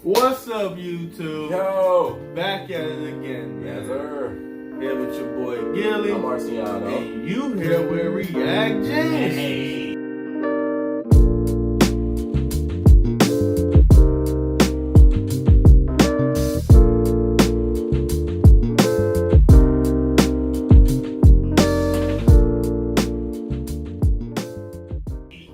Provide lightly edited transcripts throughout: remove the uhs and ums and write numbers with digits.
What's up, YouTube? Yo! Back at it again, man. Yes, sir. Here with your boy Gilly. I'm Marciano. And you here with React James. Hey.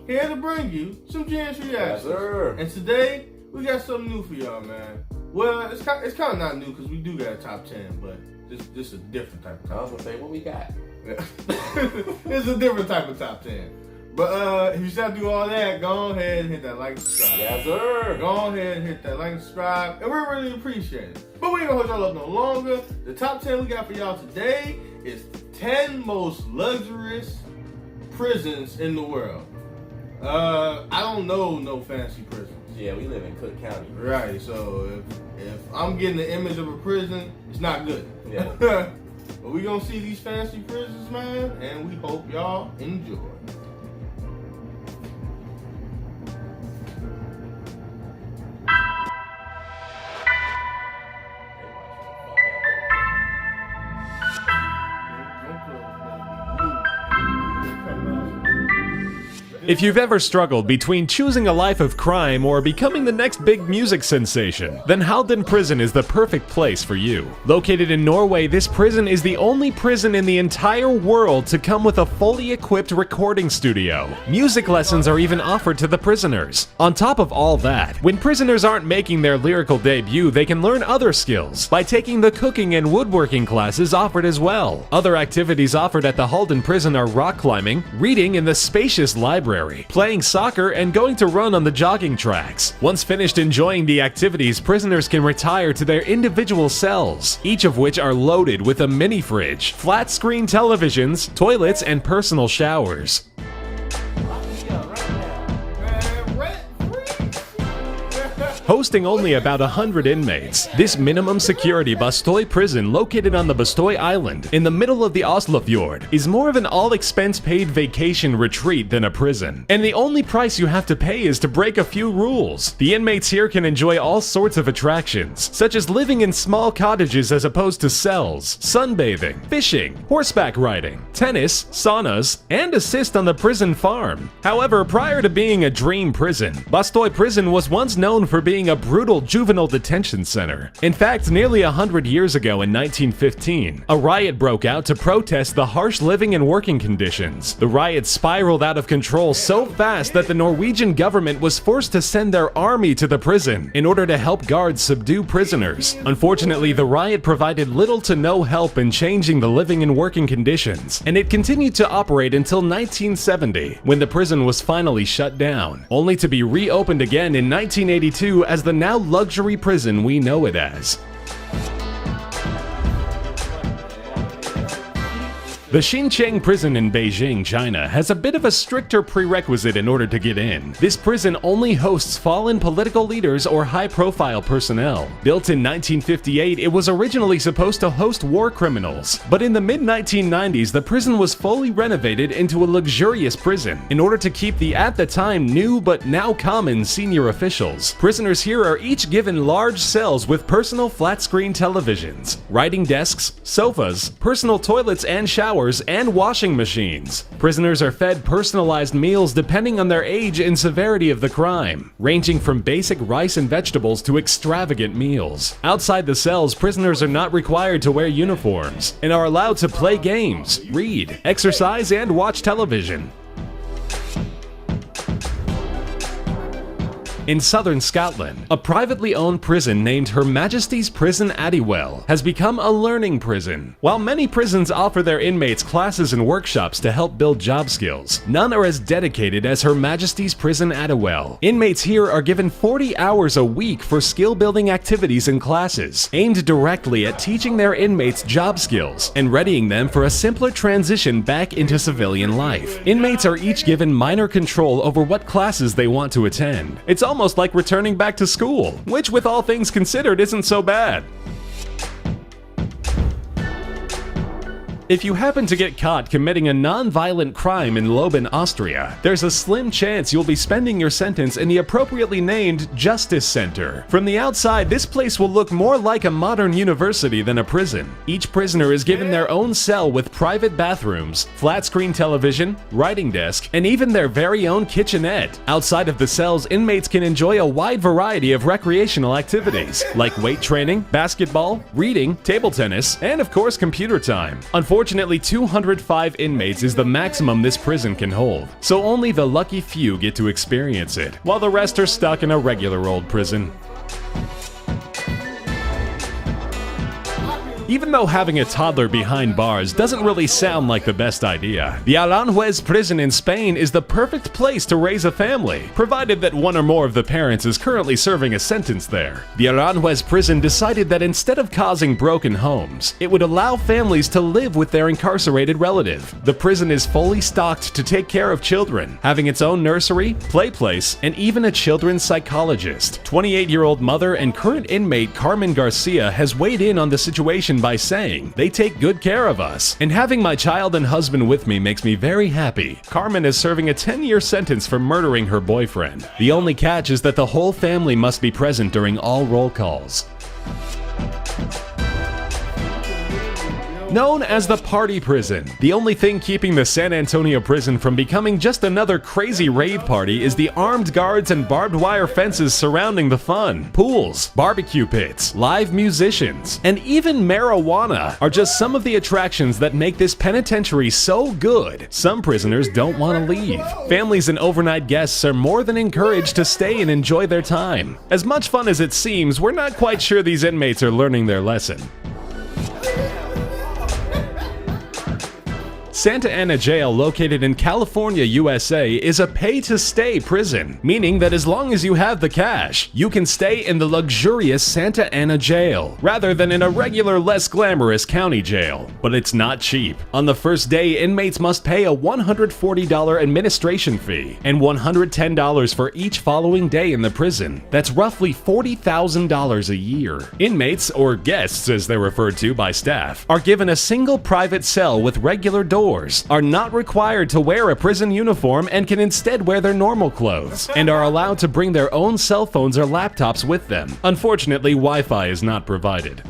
Here to bring you some James reactions. Yes, sir. And today, we got something new for y'all, man. Well, it's kind of not new because we do got a top 10, but this is a different type of top 10. I was gonna say, what we got? It's a different type of top 10. But if you start to do all that, go ahead and hit that like and subscribe. Yes, sir. Go ahead and hit that like and subscribe, and we really appreciate it. But we ain't gonna hold y'all up no longer. The top 10 we got for y'all today is 10 most luxurious prisons in the world. I don't know no fancy prisons. Yeah, we live in Cook County. Right, so if I'm getting the image of a prison, it's not good. Yeah. But we gonna see these fancy prisons, man, and we hope y'all enjoy. If you've ever struggled between choosing a life of crime or becoming the next big music sensation, then Halden Prison is the perfect place for you. Located in Norway, this prison is the only prison in the entire world to come with a fully equipped recording studio. Music lessons are even offered to the prisoners. On top of all that, when prisoners aren't making their lyrical debut, they can learn other skills by taking the cooking and woodworking classes offered as well. Other activities offered at the Halden Prison are rock climbing, reading in the spacious library, playing soccer, and going to run on the jogging tracks. Once finished enjoying the activities, prisoners can retire to their individual cells, each of which are loaded with a mini fridge, flat screen televisions, toilets, and personal showers. Hosting only about 100 inmates, this minimum security Bastøy prison located on the Bastøy Island in the middle of the Oslofjord is more of an all-expense-paid vacation retreat than a prison. And the only price you have to pay is to break a few rules. The inmates here can enjoy all sorts of attractions, such as living in small cottages as opposed to cells, sunbathing, fishing, horseback riding, tennis, saunas, and assist on the prison farm. However, prior to being a dream prison, Bastøy Prison was once known for being a brutal juvenile detention center. In fact, nearly 100 years ago in 1915, a riot broke out to protest the harsh living and working conditions. The riot spiraled out of control so fast that the Norwegian government was forced to send their army to the prison in order to help guards subdue prisoners. Unfortunately, the riot provided little to no help in changing the living and working conditions, and it continued to operate until 1970, when the prison was finally shut down, only to be reopened again in 1982 as the now luxury prison we know it as. The Xinjiang prison in Beijing, China, has a bit of a stricter prerequisite in order to get in. This prison only hosts fallen political leaders or high-profile personnel. Built in 1958, it was originally supposed to host war criminals, but in the mid-1990s, the prison was fully renovated into a luxurious prison in order to keep the at the time new but now common senior officials. Prisoners here are each given large cells with personal flat-screen televisions, writing desks, sofas, personal toilets and showers, and washing machines. Prisoners are fed personalized meals depending on their age and severity of the crime, ranging from basic rice and vegetables to extravagant meals. Outside the cells, prisoners are not required to wear uniforms and are allowed to play games, read, exercise, and watch television. In southern Scotland, a privately owned prison named Her Majesty's Prison Addywell has become a learning prison. While many prisons offer their inmates classes and workshops to help build job skills, none are as dedicated as Her Majesty's Prison Addywell. Inmates here are given 40 hours a week for skill-building activities and classes, aimed directly at teaching their inmates job skills and readying them for a simpler transition back into civilian life. Inmates are each given minor control over what classes they want to attend. It's almost like returning back to school, which with all things considered isn't so bad. If you happen to get caught committing a non-violent crime in Leoben, Austria, there's a slim chance you'll be spending your sentence in the appropriately named Justice Center. From the outside, this place will look more like a modern university than a prison. Each prisoner is given their own cell with private bathrooms, flat-screen television, writing desk, and even their very own kitchenette. Outside of the cells, inmates can enjoy a wide variety of recreational activities, like weight training, basketball, reading, table tennis, and of course computer time. Unfortunately, 205 inmates is the maximum this prison can hold, so only the lucky few get to experience it, while the rest are stuck in a regular old prison. Even though having a toddler behind bars doesn't really sound like the best idea, the Aranjuez prison in Spain is the perfect place to raise a family, provided that one or more of the parents is currently serving a sentence there. The Aranjuez prison decided that instead of causing broken homes, it would allow families to live with their incarcerated relative. The prison is fully stocked to take care of children, having its own nursery, play place, and even a children's psychologist. 28-year-old mother and current inmate Carmen Garcia has weighed in on the situation by saying, "They take good care of us, and having my child and husband with me makes me very happy." Carmen is serving a 10-year sentence for murdering her boyfriend. The only catch is that the whole family must be present during all roll calls. Known as the Party Prison, the only thing keeping the San Antonio prison from becoming just another crazy rave party is the armed guards and barbed wire fences surrounding the fun. Pools, barbecue pits, live musicians, and even marijuana are just some of the attractions that make this penitentiary so good, some prisoners don't want to leave. Families and overnight guests are more than encouraged to stay and enjoy their time. As much fun as it seems, we're not quite sure these inmates are learning their lesson. Santa Ana Jail, located in California, USA, is a pay-to-stay prison, meaning that as long as you have the cash, you can stay in the luxurious Santa Ana Jail, rather than in a regular, less glamorous county jail. But it's not cheap. On the first day, inmates must pay a $140 administration fee, and $110 for each following day in the prison. That's roughly $40,000 a year. Inmates, or guests as they're referred to by staff, are given a single private cell with regular doors, are not required to wear a prison uniform and can instead wear their normal clothes, and are allowed to bring their own cell phones or laptops with them. Unfortunately, Wi-Fi is not provided.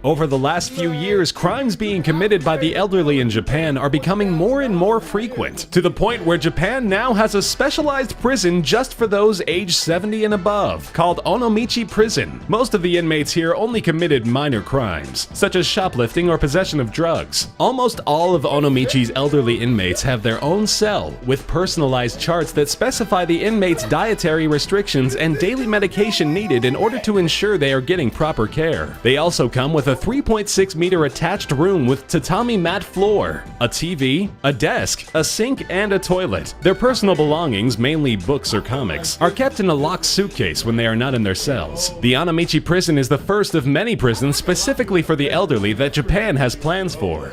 Over the last few years, crimes being committed by the elderly in Japan are becoming more and more frequent, to the point where Japan now has a specialized prison just for those aged 70 and above, called Onomichi Prison. Most of the inmates here only committed minor crimes, such as shoplifting or possession of drugs. Almost all of Onomichi's elderly inmates have their own cell, with personalized charts that specify the inmates' dietary restrictions and daily medication needed in order to ensure they are getting proper care. They also come with a 3.6-meter attached room with tatami mat floor, a TV, a desk, a sink, and a toilet. Their personal belongings, mainly books or comics, are kept in a locked suitcase when they are not in their cells. The Onomichi prison is the first of many prisons specifically for the elderly that Japan has plans for.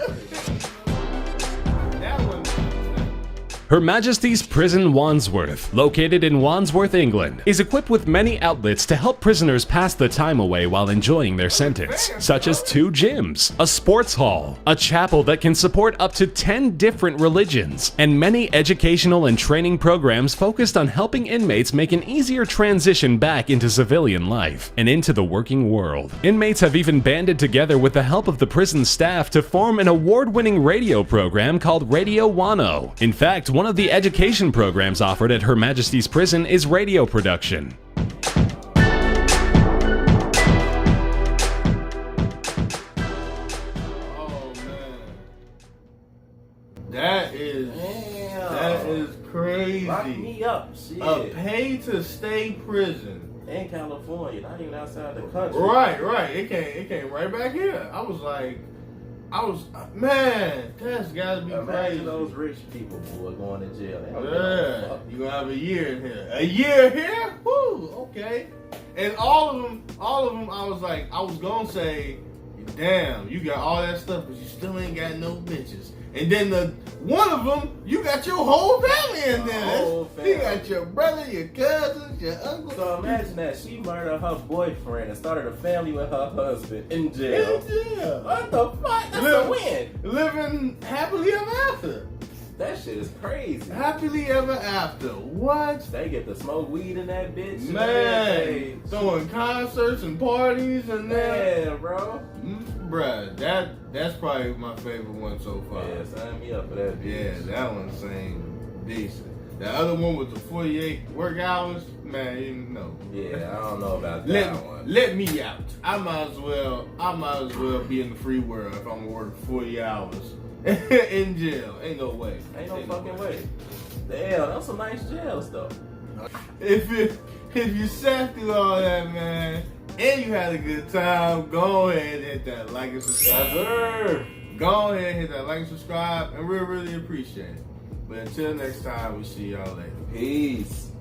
Her Majesty's Prison Wandsworth, located in Wandsworth, England, is equipped with many outlets to help prisoners pass the time away while enjoying their sentence, such as 2 gyms, a sports hall, a chapel that can support up to 10 different religions, and many educational and training programs focused on helping inmates make an easier transition back into civilian life and into the working world. Inmates have even banded together with the help of the prison staff to form an award-winning radio program called Radio Wano. In fact, one of the education programs offered at Her Majesty's Prison is radio production. Oh man, that is crazy. Lock me up, shit. A pay-to-stay prison in California, not even outside the country. Right. It came right back here. Man, that's gotta be Imagine crazy. those rich people who are going to jail. Yeah, you gonna have a year in here. A year here? Woo, okay. And all of them, I was gonna say, Damn, you got all that stuff, but you still ain't got no bitches. And then one of them, you got your whole family in there. Whole family. You got your brother, your cousins, your uncle. So imagine that she murdered her boyfriend and started a family with her husband in jail. What the fuck? That's a win. Living happily ever after. That shit is crazy. Happily ever after. What? They get to smoke weed in that bitch. Man, throwing concerts and parties and that. Man, bro. Bruh, that's probably my favorite one so far. Yeah, sign me up for that bitch. Yeah, that one seemed decent. The other one with the 48 work hours, man, you know. Yeah, I don't know about that one. Let me out. I might as well be in the free world if I'm gonna work 40 hours in jail. Ain't no way. Ain't no fucking way. Damn, that's some nice jails though. If you sat through all that, man, and you had a good time, go ahead and hit that like and subscribe. Yes, sir. Go ahead and hit that like and subscribe, and we really appreciate it. But until next time, we see y'all later. Peace.